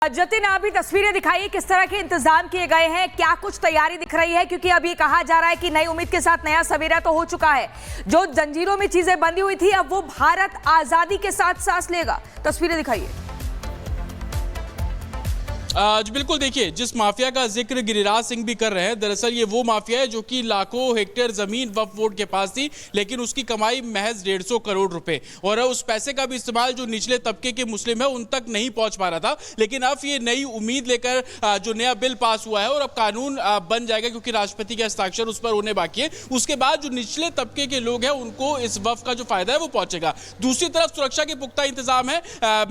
जतिन, अभी तस्वीरें दिखाइए, किस तरह के इंतजाम किए गए हैं, क्या कुछ तैयारी दिख रही है? क्योंकि अभी कहा जा रहा है कि नई उम्मीद के साथ नया सवेरा तो हो चुका है। जो जंजीरों में चीजें बंधी हुई थी, अब वो भारत आजादी के साथ सांस लेगा। तस्वीरें दिखाइए। जी बिल्कुल, देखिए जिस माफिया का जिक्र गिरिराज सिंह भी कर रहे हैं, दरअसल ये वो माफिया है जो कि लाखों हेक्टेयर जमीन वक्फ बोर्ड के पास थी, लेकिन उसकी कमाई महज 150 करोड़ रुपए, और उस पैसे का भी इस्तेमाल जो निचले तबके के मुस्लिम है उन तक नहीं पहुंच पा रहा था। लेकिन अब ये नई उम्मीद लेकर जो नया बिल पास हुआ है और अब कानून बन जाएगा, क्योंकि राष्ट्रपति के हस्ताक्षर उस पर होने बाकी है। उसके बाद जो निचले तबके के लोग हैं उनको इस वक्फ का जो फायदा है वो पहुंचेगा। दूसरी तरफ सुरक्षा के पुख्ता इंतजाम है।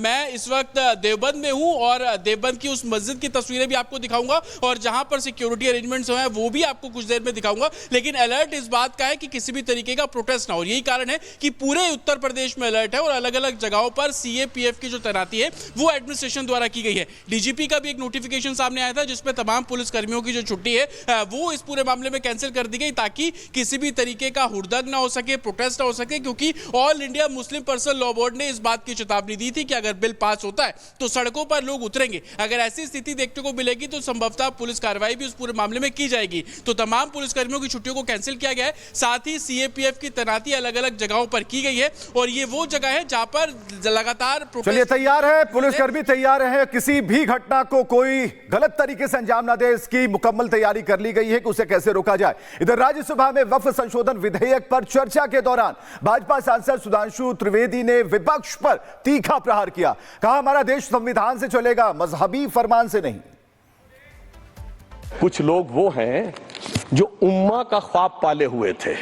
मैं इस वक्त देवबंद में हूं और देवबंद की उस मस्जिद की तस्वीरें भी आपको दिखाऊंगा और जहां पर सिक्योरिटी अरेंजमेंट्स हैं वो भी आपको कुछ देर में दिखाऊंगा। लेकिन अलर्ट इस बात का है कि किसी भी तरीके का प्रोटेस्ट ना हो। यही कारण है कि पूरे उत्तर प्रदेश में अलर्ट है और अलग अलग जगहों पर सीएपीएफ की जो तैनाती है वो एडमिनिस्ट्रेशन द्वारा की गई है। डीजीपी का भी एक नोटिफिकेशन सामने आया था जिसमें तमाम पुलिस कर्मियों की जो छुट्टी है वो इस पूरे मामले में कैंसिल कर दी गई, ताकि किसी भी तरीके का हुड़दंग ना हो सके, प्रोटेस्ट ना हो सके। क्योंकि all India Muslim personal law board ने इस बात की चेतावनी दी थी कि अगर बिल पास होता है तो सड़कों पर लोग उतरेंगे। अगर ऐसी स्थिति देखने को मिलेगी तो संभवतः पुलिस कार्रवाई भी उस पूरे मामले में की जाएगी। तो तमाम पुलिसकर्मियों की छुट्टियों को कैंसिल किया गया है। साथ ही सीएपीएफ की तैनाती अलग अलग जगहों पर की गई है और ये वो जगह है जहां पर लगातार चलिए तैयार है, पुलिसकर्मी तैयार है, किसी भी घटना को कोई गलत तरीके से अंजाम ना दे, इसकी मुकम्मल तैयारी कर ली गई है कि उसे कैसे रोका जाए। इधर राज्यसभा में वक्फ संशोधन विधेयक पर चर्चा के दौरान भाजपा सांसद सुधांशु त्रिवेदी ने विपक्ष पर तीखा प्रहार किया। कहा हमारा देश संविधान से चलेगा, मजहबी फरमान से नहीं। कुछ लोग वो हैं जो उम्मा का ख्वाब पाले हुए थे।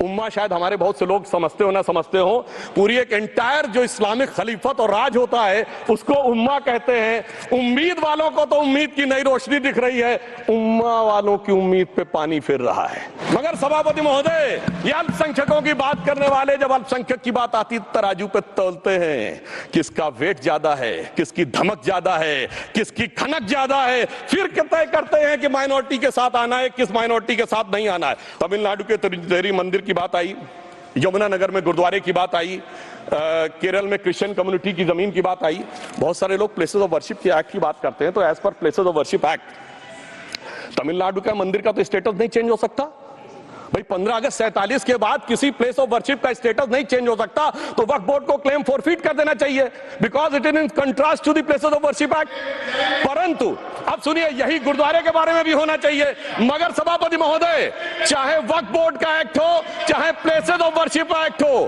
उम्मा शायद हमारे बहुत से लोग समझते हो ना समझते हो, पूरी एक एंटायर जो इस्लामिक खलीफत और राज होता है उसको उम्मा कहते हैं। उम्मीद वालों को तो उम्मीद की नई रोशनी दिख रही है, उम्मा वालों की उम्मीद पे पानी फिर रहा है। मगर सभापति महोदय, ये अल्पसंख्यकों की बात करने वाले जब अल्पसंख्यक की बात आती तराजू पे तोलते हैं, किसका वेट ज्यादा है, किसकी धमक ज्यादा है, किसकी खनक ज्यादा है, फिर तय करते हैं कि माइनॉरिटी के साथ आना है, किस माइनॉरिटी के साथ नहीं आना है। तमिलनाडु के तिरुचेरी मंदिर की बात आई, यमुनानगर में गुरुद्वारे की बात आई, केरल में क्रिश्चियन कम्युनिटी की जमीन की बात आई। बहुत सारे लोग प्लेसेस ऑफ वर्शिप के एक्ट की बात करते हैं, तो as per places of worship act Tamil Nadu का मंदिर का तो स्टेटस नहीं चेंज हो सकता भाई। 15 अगस्त 47 के बाद किसी प्लेस ऑफ वर्शिप का स्टेटस नहीं चेंज हो सकता, तो वक्फ बोर्ड को क्लेम फॉरफिट कर देना चाहिए, because it is in contrast to the places of worship act. परंतु अब सुनिए, यही गुरुद्वारे के बारे में भी होना चाहिए। मगर सभापति महोदय, चाहे वक्फ बोर्ड का एक्ट हो, चाहे प्लेसेस ऑफ वर्शिप एक्ट हो,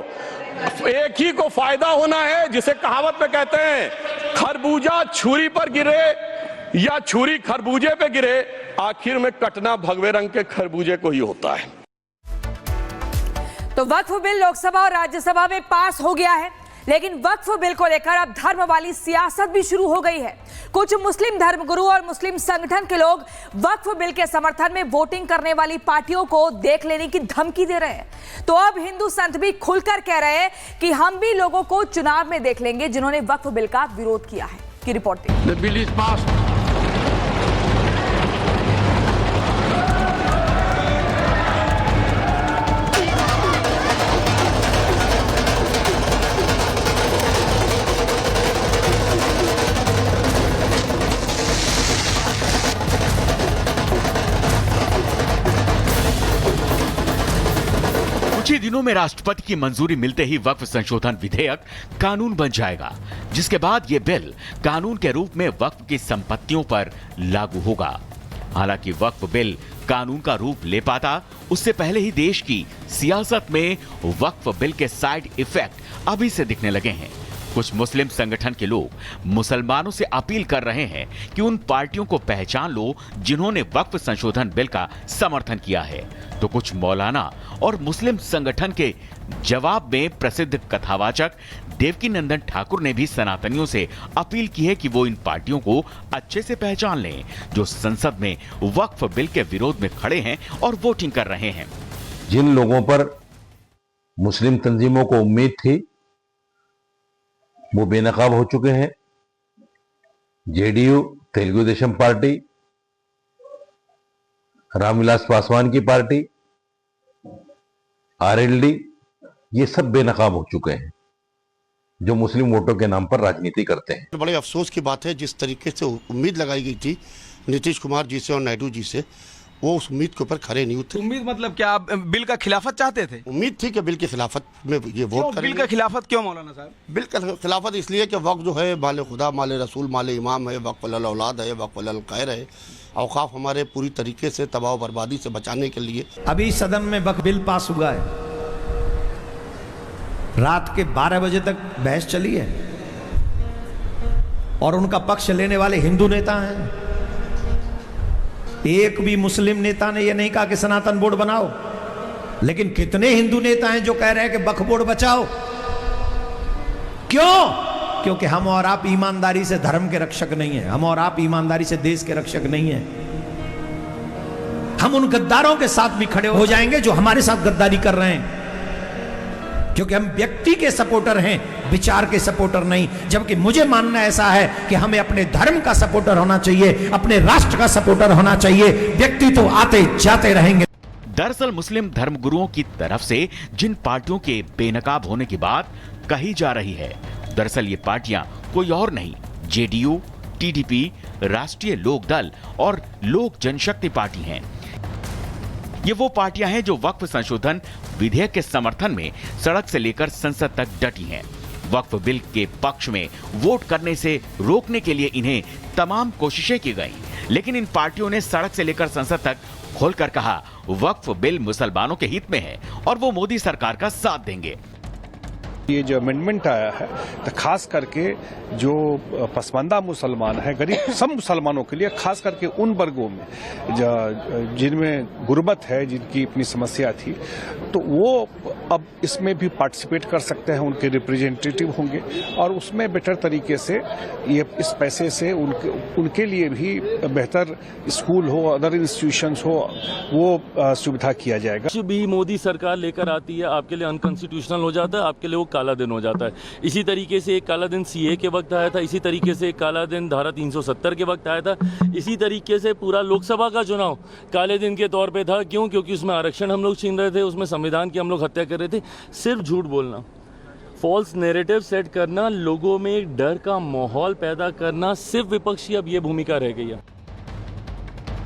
एक ही को फायदा होना है, जिसे कहावत में कहते हैं खरबूजा छुरी पर गिरे या छुरी खरबूजे पे गिरे, आखिर में कटना भगवे रंग के खरबूजे को ही होता है। तो वक्फ बिल लोकसभा और राज्यसभा में पास हो गया है, लेकिन वक्फ बिल को लेकर अब धर्म वाली सियासत भी शुरू हो गई है। कुछ मुस्लिम धर्मगुरु और मुस्लिम संगठन के लोग वक्फ बिल के समर्थन में वोटिंग करने वाली पार्टियों को देख लेने की धमकी दे रहे हैं। तो अब हिंदू संत भी खुलकर कह रहे हैं कि हम भी लोगों को चुनाव में देख लेंगे जिन्होंने वक्फ बिल का विरोध किया है। की रिपोर्ट कुछ ही दिनों में राष्ट्रपति की मंजूरी मिलते ही वक्फ संशोधन विधेयक कानून बन जाएगा, जिसके बाद ये बिल कानून के रूप में वक्फ की संपत्तियों पर लागू होगा। हालांकि वक्फ बिल कानून का रूप ले पाता उससे पहले ही देश की सियासत में वक्फ बिल के साइड इफेक्ट अभी से दिखने लगे हैं। कुछ मुस्लिम संगठन के लोग मुसलमानों से अपील कर रहे हैं कि उन पार्टियों को पहचान लो जिन्होंने वक्फ संशोधन बिल का समर्थन किया है। तो कुछ मौलाना और मुस्लिम संगठन के जवाब में प्रसिद्ध कथावाचक देवकीनंदन ठाकुर ने भी सनातनियों से अपील की है कि वो इन पार्टियों को अच्छे से पहचान लें जो संसद में वक्फ बिल के विरोध में खड़े हैं और वोटिंग कर रहे हैं। जिन लोगों पर मुस्लिम तंजीमों को उम्मीद थी वो बेनकाब हो चुके हैं। जेडीयू, तेलुगु देशम पार्टी, रामविलास पासवान की पार्टी, आरएलडी, ये सब बेनकाब हो चुके हैं। जो मुस्लिम वोटों के नाम पर राजनीति करते हैं। बड़े अफसोस की बात है, जिस तरीके से उम्मीद लगाई गई थी नीतीश कुमार जी से और नायडू जी से, वो उस उम्मीद के ऊपर खरे नहीं उतरे। उम्मीद मतलब क्या, आप बिल का खिलाफत चाहते थे? उम्मीद थी कि बिल की खिलाफत में ये वोट करेंगे। बिल का खिलाफत क्यों मौलाना साहब? बिल का खिलाफत इसलिए कि वक्त जो है माले खुदा, माले रसूल, माले इमाम है, वक्फ अल औलाद है, वक्फ अल खैर है। औकाफ हमारे पूरी तरीके से तबाह बर्बादी से बचाने के लिए। अभी सदन में वक्फ बिल पास हुआ है, रात के 12 बजे तक बहस चली है और उनका पक्ष लेने वाले हिंदू नेता हैं। एक भी मुस्लिम नेता ने यह नहीं कहा कि सनातन बोर्ड बनाओ, लेकिन कितने हिंदू नेता हैं जो कह रहे हैं कि वक्फ बोर्ड बचाओ। क्यों? क्योंकि हम और आप ईमानदारी से धर्म के रक्षक नहीं हैं, हम और आप ईमानदारी से देश के रक्षक नहीं हैं। हम उन गद्दारों के साथ भी खड़े हो जाएंगे जो हमारे साथ गद्दारी कर रहे हैं, क्योंकि हम व्यक्ति के सपोर्टर हैं, विचार के सपोर्टर नहीं। जबकि मुझे मानना ऐसा है कि हमें अपने धर्म का सपोर्टर होना चाहिए, अपने राष्ट्र का सपोर्टर होना चाहिए। व्यक्ति तो आते जाते रहेंगे। दरअसल मुस्लिम धर्मगुरुओं की तरफ से जिन पार्टियों के बेनकाब होने की बात कही जा रही है, दरअसल ये पार्टियां कोई और नहीं, जेडीयू, टीडीपी, राष्ट्रीय लोक दल और लोक जनशक्ति पार्टी हैं। ये वो पार्टियां हैं जो वक्फ संशोधन विधेयक के समर्थन में सड़क से लेकर संसद तक डटी हैं। वक्फ बिल के पक्ष में वोट करने से रोकने के लिए इन्हें तमाम कोशिशें की गई, लेकिन इन पार्टियों ने सड़क से लेकर संसद तक खोलकर कहा वक्फ बिल मुसलमानों के हित में है और वो मोदी सरकार का साथ देंगे। ये जो अमेंडमेंट आया है तो खास करके जो पसमानदा मुसलमान है, गरीब सब मुसलमानों के लिए, खास करके उन वर्गों में जिनमें गुर्बत है, जिनकी अपनी समस्या थी, तो वो अब इसमें भी पार्टिसिपेट कर सकते हैं, उनके रिप्रेजेंटेटिव होंगे और उसमें बेटर तरीके से ये इस पैसे से उनके लिए भी बेहतर स्कूल हो, अदर इंस्टीट्यूशंस हो, वो सुविधा किया जाएगा। जो भी मोदी सरकार लेकर आती है आपके लिए अनकॉन्स्टिट्यूशनल हो जाता है, आपके लिए वो काला दिन हो जाता है। इसी तरीके से एक काला दिन सीए के वक्त आया था, इसी तरीके से एक काला दिन धारा 370 के वक्त आया था, इसी तरीके से पूरा लोकसभा का चुनाव काले दिन के तौर पे था। क्यों? क्योंकि उसमें आरक्षण हम लोग छीन रहे थे, उसमें संविधान की हम लोग हत्या कर रहे थे। सिर्फ झूठ बोलना, फॉल्स नैरेटिव सेट करना, लोगों में एक डर का माहौल पैदा करना, सिर्फ विपक्ष की अब ये भूमिका रह गई है।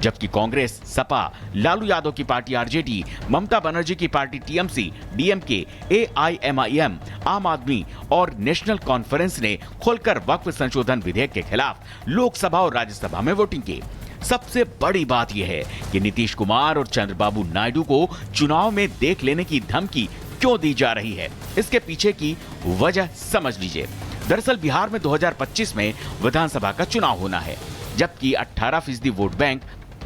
जबकि कांग्रेस, सपा, लालू यादव की पार्टी आरजेडी, ममता बनर्जी की पार्टी टीएमसी, डीएमके, एआईएमआईएम, आम आदमी और नेशनल कॉन्फ्रेंस ने खोलकर वक्फ संशोधन विधेयक के खिलाफ लोकसभा और राज्यसभा में वोटिंग की। सबसे बड़ी बात यह है कि नीतीश कुमार और चंद्रबाबू नायडू को चुनाव में देख लेने की धमकी क्यों दी जा रही है, इसके पीछे की वजह समझ लीजिए। दरअसल बिहार में 2025 में विधानसभा का चुनाव होना है, जबकि 18% वोट बैंक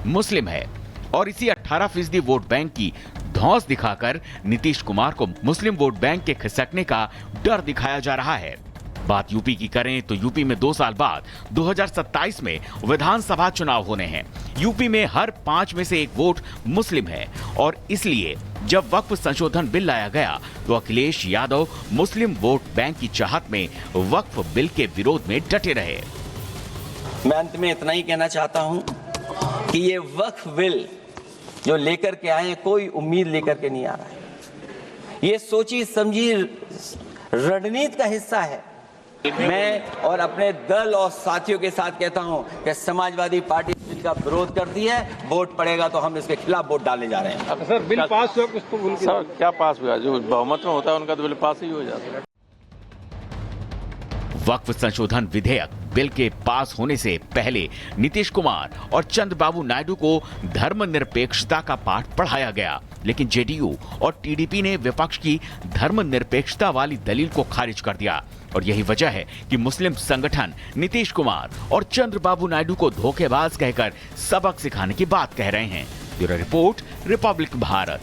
मुस्लिम है और इसी 18% वोट बैंक की धौंस दिखाकर नीतीश कुमार को मुस्लिम वोट बैंक के खिसकने का डर दिखाया जा रहा है। बात यूपी की करें तो यूपी में 2 साल बाद 2027 में विधानसभा चुनाव होने हैं। यूपी में हर 5 में से 1 वोट मुस्लिम है और इसलिए जब वक्फ संशोधन बिल लाया गया तो अखिलेश यादव मुस्लिम वोट बैंक की चाहत में वक्फ बिल के विरोध में डटे रहे। मैं अंत में इतना ही कहना चाहता हूं कि ये वक्फ बिल जो लेकर के आए, कोई उम्मीद लेकर के नहीं आ रहा है। ये सोची समझी रणनीति का हिस्सा है। मैं और अपने दल और साथियों के साथ कहता हूं कि समाजवादी पार्टी इसका विरोध करती है, वोट पड़ेगा तो हम इसके खिलाफ वोट डालने जा रहे हैं। सर बिल पास हुआ, सर क्या पास हुआ? जो बहुमत में होता है उनका तो बिल पास ही हो जाता है। वक्फ संशोधन विधेयक बिल के पास होने से पहले नीतीश कुमार और चंद्रबाबू नायडू को धर्मनिरपेक्षता का पाठ पढ़ाया गया, लेकिन जेडीयू और टीडीपी ने विपक्ष की धर्मनिरपेक्षता वाली दलील को खारिज कर दिया और यही वजह है कि मुस्लिम संगठन नीतीश कुमार और चंद्रबाबू नायडू को धोखेबाज कहकर सबक सिखाने की बात कह रहे हैं। Bureau report, Republic Bharat.